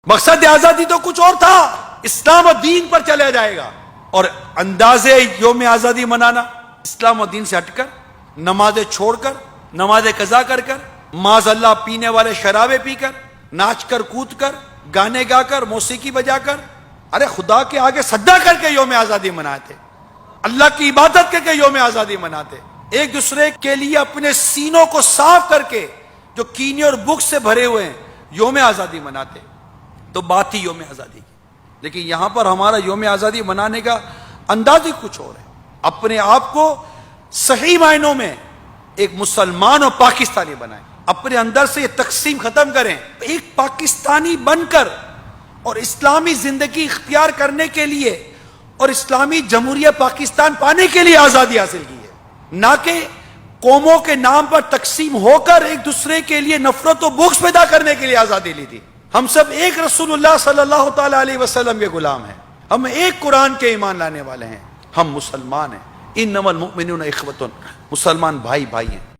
مقصد آزادی تو کچھ اور تھا، اسلام و دین پر چلا جائے گا، اور انداز یوم آزادی منانا اسلام و دین سے ہٹ کر، نمازیں چھوڑ کر، نماز قضا کر کر، معاذ اللہ پینے والے شرابیں پی کر، ناچ کر کود کر، گانے گا کر، موسیقی بجا کر، ارے خدا کے آگے سجدہ کر کے یوم آزادی مناتے، اللہ کی عبادت کر کے یوم آزادی مناتے، ایک دوسرے کے لیے اپنے سینوں کو صاف کر کے جو کینے اور بغض سے بھرے ہوئے ہیں یوم آزادی مناتے، تو بات ہی یوم آزادی کی۔ لیکن یہاں پر ہمارا یوم آزادی منانے کا انداز ہی کچھ اور ہے، اپنے آپ کو صحیح معنوں میں ایک مسلمان اور پاکستانی بنائیں، اپنے اندر سے یہ تقسیم ختم کریں، ایک پاکستانی بن کر اور اسلامی زندگی اختیار کرنے کے لیے اور اسلامی جمہوریہ پاکستان پانے کے لیے آزادی حاصل کی ہے، نہ کہ قوموں کے نام پر تقسیم ہو کر ایک دوسرے کے لیے نفرت و بغض پیدا کرنے کے لیے آزادی لی تھی۔ ہم سب ایک رسول اللہ صلی اللہ تعالی علیہ وسلم کے غلام ہیں، ہم ایک قرآن کے ایمان لانے والے ہیں، ہم مسلمان ہیں، انما المؤمنون اخوۃ، مسلمان بھائی بھائی ہیں۔